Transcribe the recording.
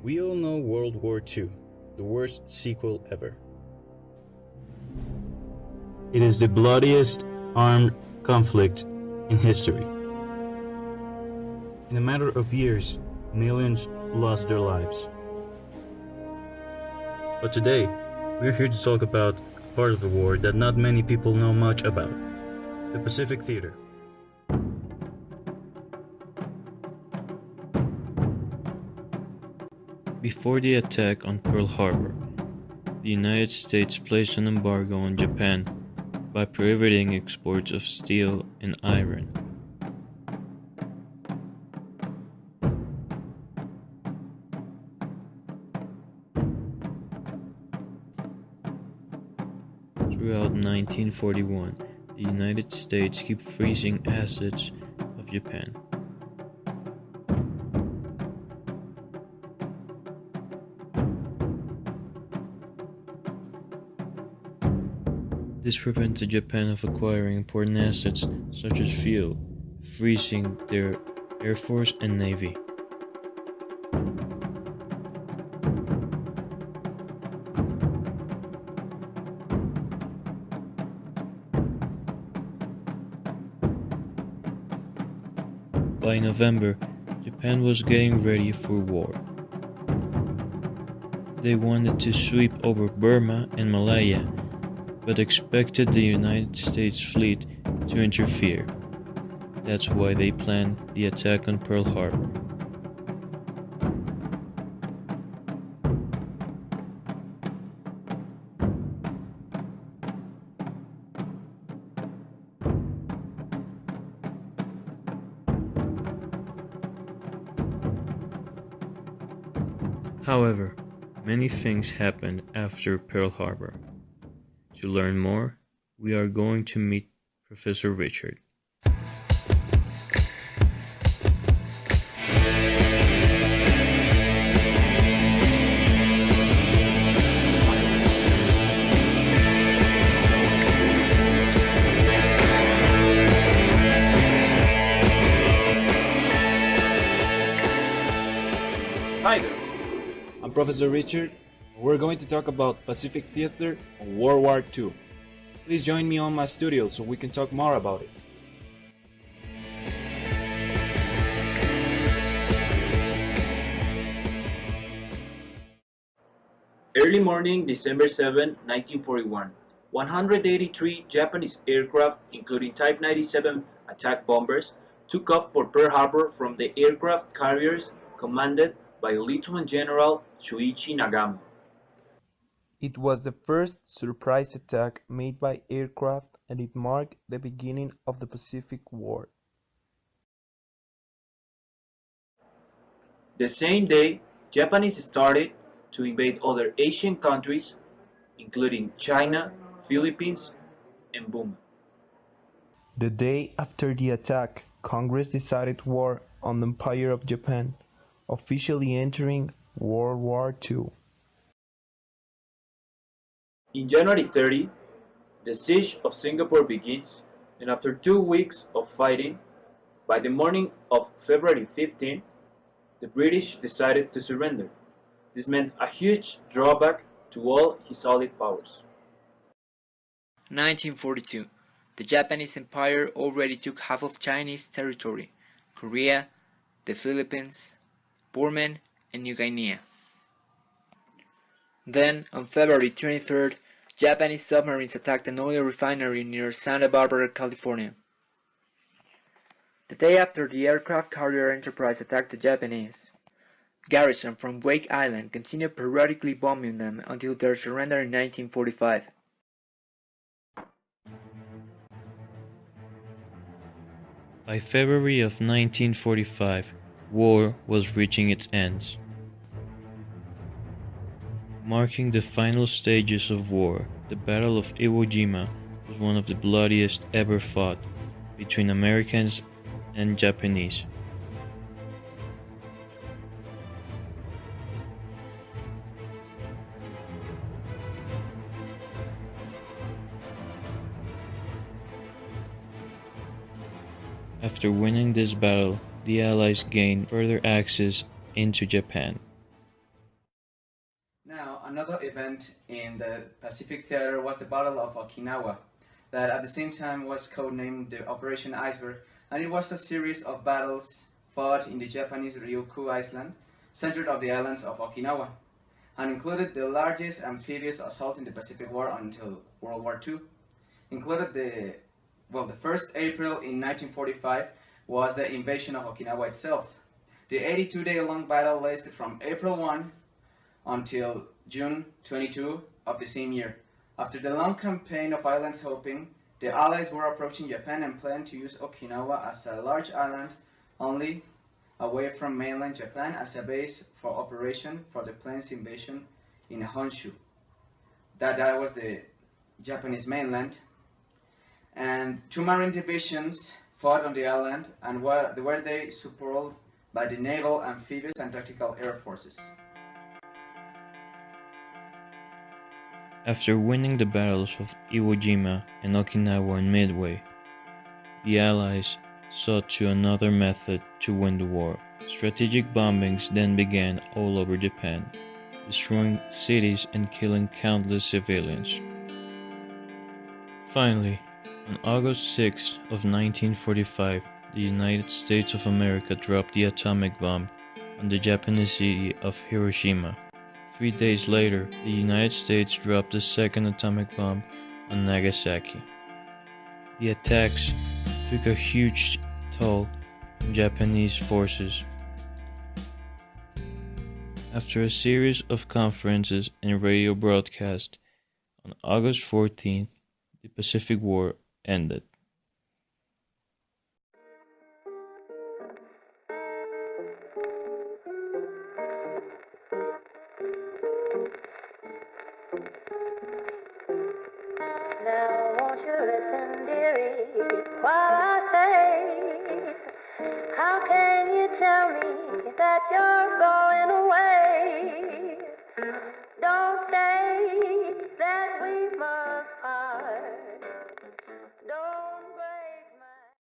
We all know World War II, the worst sequel ever. It is the bloodiest armed conflict in history. In a matter of years, millions lost their lives. But today, we're here to talk about a part of the war that not many people know much about, the Pacific Theater. Before the attack on Pearl Harbor, the United States placed an embargo on Japan by prohibiting exports of steel and iron. Throughout 1941, the United States kept freezing assets of Japan. This prevented Japan of acquiring important assets such as fuel, freezing their air force and navy. By November, Japan was getting ready for war. They wanted to sweep over Burma and Malaya, but expected the United States fleet to interfere. That's why they planned the attack on Pearl Harbor. However, many things happened after Pearl Harbor. To learn more, we are going to meet Professor Richard. Hi there, I'm Professor Richard. We're going to talk about Pacific Theater and World War II. Please join me on my studio so we can talk more about it. Early morning, December 7, 1941. 183 Japanese aircraft, including Type 97 attack bombers, took off for Pearl Harbor from the aircraft carriers commanded by Lieutenant General Shuichi Nagano. It was the first surprise attack made by aircraft, and it marked the beginning of the Pacific War. The same day, Japanese started to invade other Asian countries, including China, Philippines, and Burma. The day after the attack, Congress decided war on the Empire of Japan, officially entering World War II. In January 30, the siege of Singapore begins, and after 2 weeks of fighting, by the morning of February 15, the British decided to surrender. This meant a huge drawback to all his allied powers. 1942. The Japanese Empire already took half of Chinese territory, Korea, the Philippines, Burma, and New Guinea. Then, on February 23rd, Japanese submarines attacked an oil refinery near Santa Barbara, California. The day after the aircraft carrier Enterprise attacked the Japanese, garrison from Wake Island continued periodically bombing them until their surrender in 1945. By February of 1945, war was reaching its ends. Marking the final stages of war, the Battle of Iwo Jima was one of the bloodiest ever fought between Americans and Japanese. After winning this battle, the Allies gained further access into Japan. Another event in the Pacific Theater was the Battle of Okinawa, that at the same time was codenamed the Operation Iceberg, and it was a series of battles fought in the Japanese Ryukyu Island, centered of the islands of Okinawa, and included the largest amphibious assault in the Pacific War until World War II. Included the 1st April in 1945 was the invasion of Okinawa itself. The 82-day-long battle lasted from April 1 until June 22 of the same year. After the long campaign of islands hopping, the Allies were approaching Japan and planned to use Okinawa as a large island only away from mainland Japan as a base for operation for the planned invasion in Honshu. That was the Japanese mainland. And two marine divisions fought on the island and were they supported by the naval, amphibious, and tactical air forces. After winning the battles of Iwo Jima and Okinawa and Midway, the Allies sought to another method to win the war. Strategic bombings then began all over Japan, destroying cities and killing countless civilians. Finally, on August 6 of 1945, the United States of America dropped the atomic bomb on the Japanese city of Hiroshima. 3 days later, the United States dropped the second atomic bomb on Nagasaki. The attacks took a huge toll on Japanese forces. After a series of conferences and radio broadcasts, on August 14th, the Pacific War ended. Now won't you listen, dearie, while I say, how can you tell me that you're going